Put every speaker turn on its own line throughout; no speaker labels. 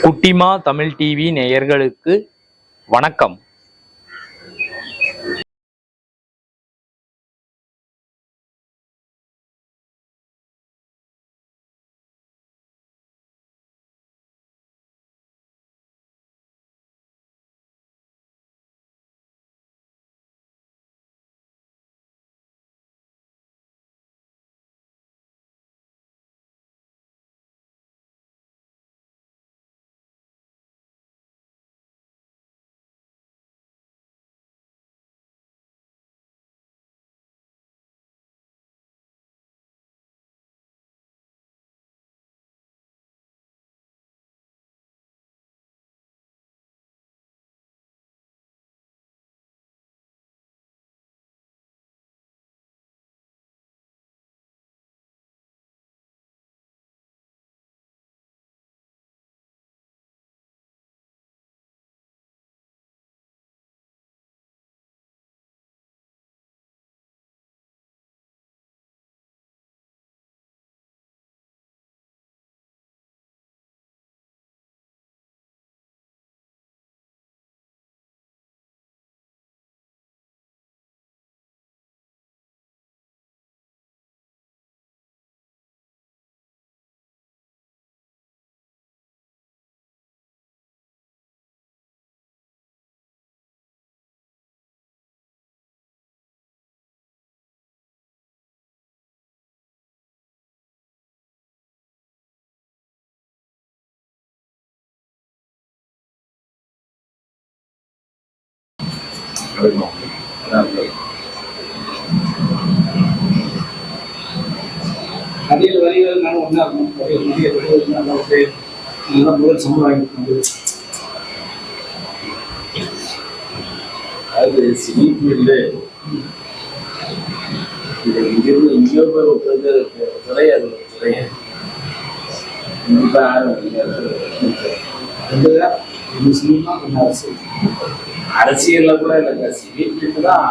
குட்டிமா தமிழ் டிவி நேயர்களுக்கு வணக்கம்.
அதில் வரிகள் நான் ஒன்றா இருக்கும் முதல் சமுதாயம்.
அது சினிஃபீல்டு இங்கிருந்து எங்கேயோ போய் உட்காந்து கிடையாது. கண்டிப்பாக அரசியல்ல கூட இல்லைங்க, சினிஃபீல்டு தான்.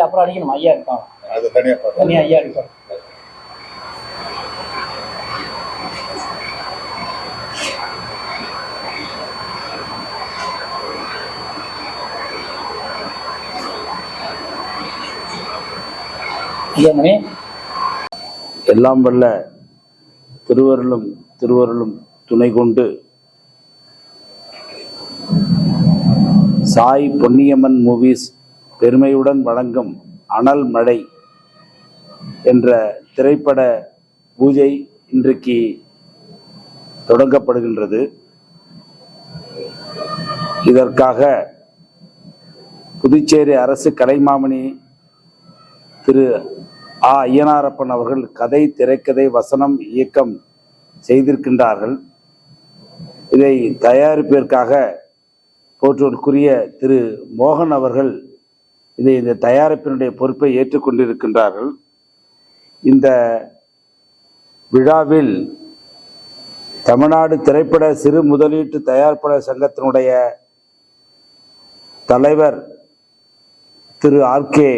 அப்புறம் அடிக்கணும் ஐயா இருக்கான்,
அது தனியாக
ஐயா இருக்கான்.
எல்லாம் வல்ல திருவருளும் துணை கொண்டு சாய் பொன்னியம்மன் மூவிஸ் பெருமையுடன் வழங்கும் அனல் மழை என்ற திரைப்பட பூஜை இன்றைக்கு தொடங்கப்படுகின்றது. இதற்காக புதுச்சேரி அரசு கலைமாமணி திரு ஐயனாரப்பன் அவர்கள் கதை, திரைக்கதை, வசனம், இயக்கம் செய்திருக்கின்றார்கள். இதை தயாரிப்பிற்காக போற்றுவதற்குரிய திரு மோகன் அவர்கள் இந்த தயாரிப்பினுடைய பொறுப்பை ஏற்றுக்கொண்டிருக்கின்றார்கள். இந்த விழாவில் தமிழ்நாடு திரைப்பட சிறு முதலீட்டு தயாரிப்பாளர் சங்கத்தினுடைய தலைவர் திரு ஆர்கே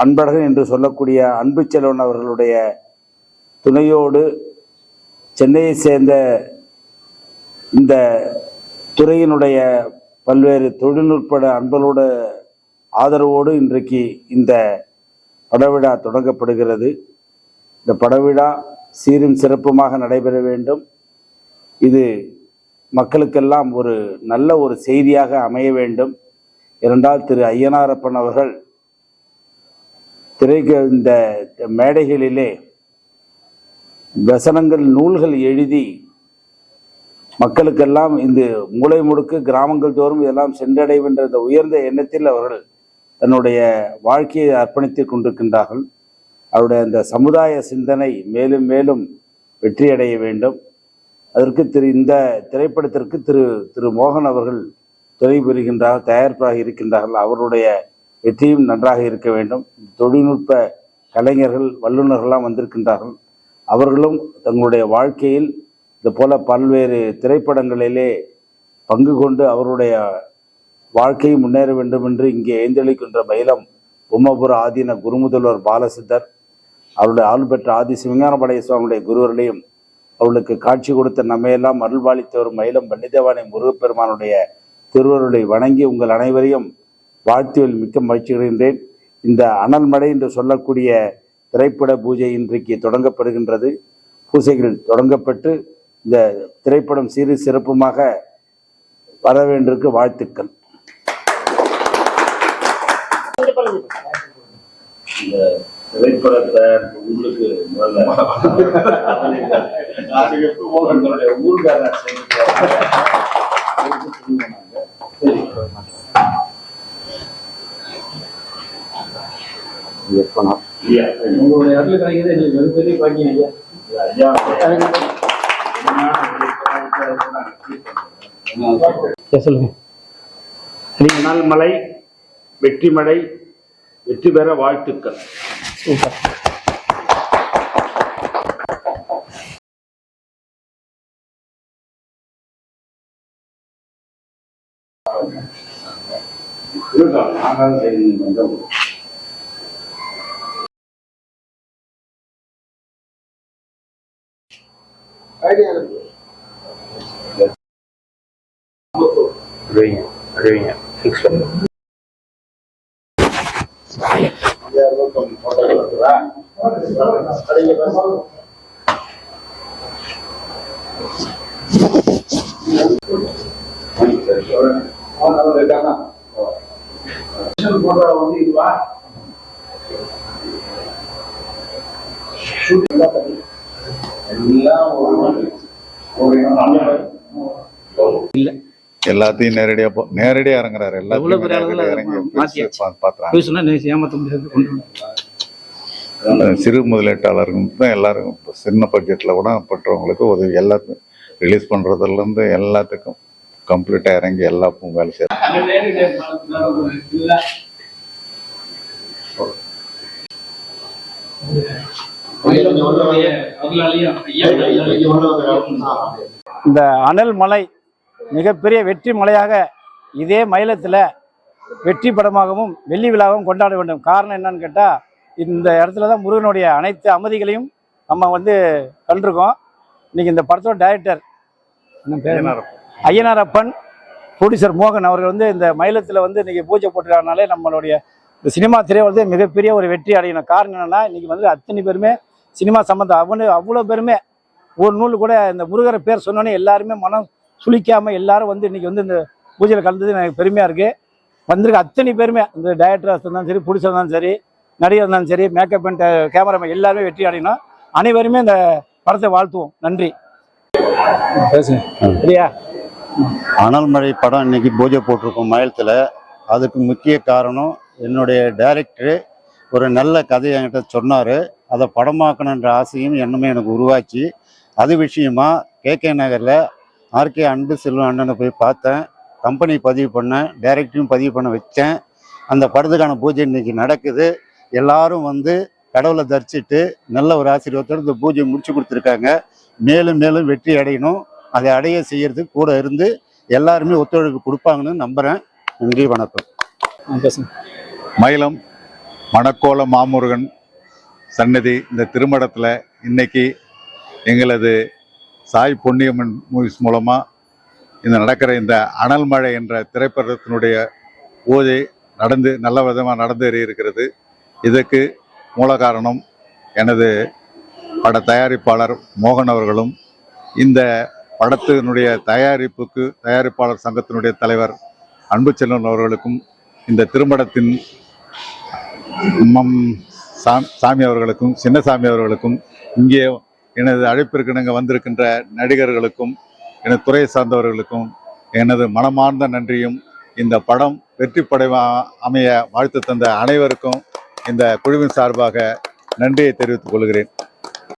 அன்பழகன் என்று சொல்லக்கூடிய அன்பு செல்வன் அவர்களுடைய துணையோடு சென்னையை சேர்ந்த இந்த துறையினுடைய பல்வேறு தொழில்நுட்ப அன்பர்களோட ஆதரவோடு இன்றைக்கு இந்த படவிழா தொடங்கப்படுகிறது. இந்த படவிழா சீரும் சிறப்புமாக நடைபெற வேண்டும். இது மக்களுக்கெல்லாம் ஒரு நல்ல ஒரு செய்தியாக அமைய வேண்டும். இரண்டால் திரு ஐயனாரப்பன் அவர்கள் இந்த மேடைகளிலே வசனங்கள், நூல்கள் எழுதி மக்களுக்கெல்லாம் இந்த மூலை முடுக்கு கிராமங்கள் தோறும் இதெல்லாம் சென்றடைகின்ற இந்த உயர்ந்த எண்ணத்தில் அவர்கள் தன்னுடைய வாழ்க்கையை அர்ப்பணித்துக் கொண்டிருக்கின்றார்கள். அவருடைய அந்த சமுதாய சிந்தனை மேலும் மேலும் வெற்றியடைய வேண்டும். அதற்கு இந்த திரைப்படத்திற்கு திரு மோகன் அவர்கள் துணை புரிகின்றார்கள், தயாரிப்பாக இருக்கின்றார்கள். அவருடைய வெற்றியும் நன்றாக இருக்க வேண்டும். தொழில்நுட்ப கலைஞர்கள், வல்லுநர்கள்லாம் வந்திருக்கின்றார்கள். அவர்களும் தங்களுடைய வாழ்க்கையில் இது போல பல்வேறு திரைப்படங்களிலே பங்கு கொண்டு அவருடைய வாழ்க்கையை முன்னேற வேண்டும் என்று இங்கே எழுந்தளிக்கின்ற மயிலம் பொம்மபுர ஆதீன குருமுதல்வர் பாலசித்தர் அவருடைய ஆள் பெற்ற ஆதி சிவஞானபாளைய சுவாமியுடைய குருவர்களையும் அவர்களுக்கு காட்சி கொடுத்த நம்மையெல்லாம் அருள்பாலித்தவர் மயிலம் பண்டிதவாணி முருகப்பெருமானுடைய திருவருளை வணங்கி உங்கள் அனைவரையும் வாழ்த்துவில் மிக்க மகிழ்ச்சிகின்றேன். இந்த அனல் மழை என்று சொல்லக்கூடிய திரைப்பட பூஜை இன்றைக்கு தொடங்கப்படுகின்றது. பூஜைகள் தொடங்கப்பட்டு இந்த திரைப்படம் சீரு சிறப்புமாக வர வேண்டிற்கு வாழ்த்துக்கள்.
இந்த திரைப்படத்தை உங்களுக்கு முதல்ல ஊர்கார
உங்களுடைய அருள் கிடைக்கிறது எங்களுக்கு மிகப்பெரிய பாக்கியம் ஐயா. சொல்லுங்க.
அனல் மழை வெற்றி மழை வெற்றி பெற வாழ்த்துக்கள்.
சூப்பர்.
எல்லாத்தையும் நேரடியா இறங்குறாரு. சிறு முதலீட்டாளர்களுக்கு தான் எல்லாருக்கும் சின்ன பட்ஜெட்ல கூட பண்றவங்களுக்கு உதவி எல்லாத்துக்கும் ரிலீஸ் பண்றதுல இருந்து எல்லாத்துக்கும் கம்ப்ளீட்டா இறங்கி எல்லா வேலை செய்யறாங்க.
இந்த அனல் மலை மிகப்பெரிய வெற்றி மலையாக இதே மயிலத்தில் வெற்றி படமாகவும் வெள்ளி விழாவும் கொண்டாட வேண்டும். காரணம் என்னன்னு கேட்டால், இந்த இடத்துல தான் முருகனுடைய அனைத்து அமைதிகளையும் நம்ம கண்டிருக்கோம். இன்னைக்கு இந்த படத்தோட டைரக்டர் ஐயனாரப்பன், ப்ரொடியூசர் மோகன் அவர்கள் இந்த மயிலத்தில் இன்னைக்கு பூஜை போட்டுருக்கனாலே நம்மளுடைய இந்த சினிமா திரை மிகப்பெரிய ஒரு வெற்றி அடையணும். காரணம் என்னன்னா, இன்னைக்கு அத்தனை பேருமே சினிமா சம்மந்தம் அவ்வளோ பேருமே ஒரு நூல் கூட இந்த முருகரை பேர் சொன்னோன்னே எல்லாருமே மனம் சுளிக்காமல் எல்லாரும் இன்னைக்கு இந்த பூஜையில் கலந்தது எனக்கு பெருமையாக இருக்குது. வந்திருக்க அத்தனை பேருமே இந்த டைரக்டராக இருந்தாலும் சரி, ப்ரொடியூசர் இருந்தாலும் சரி, நடிகர் இருந்தாலும் சரி, மேக்கப் அண்ட் கேமராமேன் எல்லாருமே வெற்றி அடையணும். அனைவருமே இந்த படத்தை வாழ்த்துவோம். நன்றி. சரியா?
அனல் மழை படம் இன்னைக்கு பூஜை போட்டிருக்கோம் மயிலத்தில். அதுக்கு முக்கிய காரணம் என்னுடைய டைரக்டரு ஒரு நல்ல கதையை என்கிட்ட சொன்னார். அதை படமாக்கணுன்ற ஆசையும் எண்ணமே எனக்கு உருவாச்சு. அது விஷயமா KK நகரில் RK அன்பு செல்வன் அண்ணனை போய் பார்த்தேன். கம்பெனி பதிவு பண்ணேன், டைரக்டரையும் பதிவு பண்ண வச்சேன். அந்த படத்துக்கான பூஜை இன்னைக்கு நடக்குது. எல்லாரும் கடவுளை தரிசிட்டு நல்ல ஒரு ஆசீர்வாதத்தோடு இந்த பூஜையை முடிச்சு கொடுத்துருக்காங்க. மேலும் மேலும் வெற்றி அடையணும். அதை அடைய செய்யறதுக்கு கூட இருந்து எல்லாருமே ஒத்துழைப்பு கொடுப்பாங்கன்னு நம்புகிறேன். நன்றி, வணக்கம்.
மயிலம் மணக்கோல மாமுருகன் சன்னதி இந்த திருமடத்தில் இன்னைக்கு எங்களது சாய் பொன்னியம்மன் மூவிஸ் மூலமாக நடக்கிற இந்த அனல் மழை என்ற திரைப்படத்தினுடைய பூஜை நல்ல விதமாக நடந்தேறி இருக்கிறது. இதற்கு மூல காரணம் எனது பட தயாரிப்பாளர் மோகன் அவர்களும், இந்த படத்தினுடைய தயாரிப்பாளர் சங்கத்தினுடைய தலைவர் அன்பு செல்வன் அவர்களுக்கும், இந்த திருமடத்தின் சாமி அவர்களுக்கும், சின்னசாமி அவர்களுக்கும், இங்கே எனது அழைப்பிற்கு நாங்கள் வந்திருக்கின்ற நடிகர்களுக்கும், எனது துறையை சார்ந்தவர்களுக்கும் எனது மனமார்ந்த நன்றியும், இந்த படம் வெற்றி அமைய வாழ்த்து தந்த அனைவருக்கும் இந்த குழுவின் சார்பாக நன்றியை தெரிவித்துக் கொள்கிறேன்.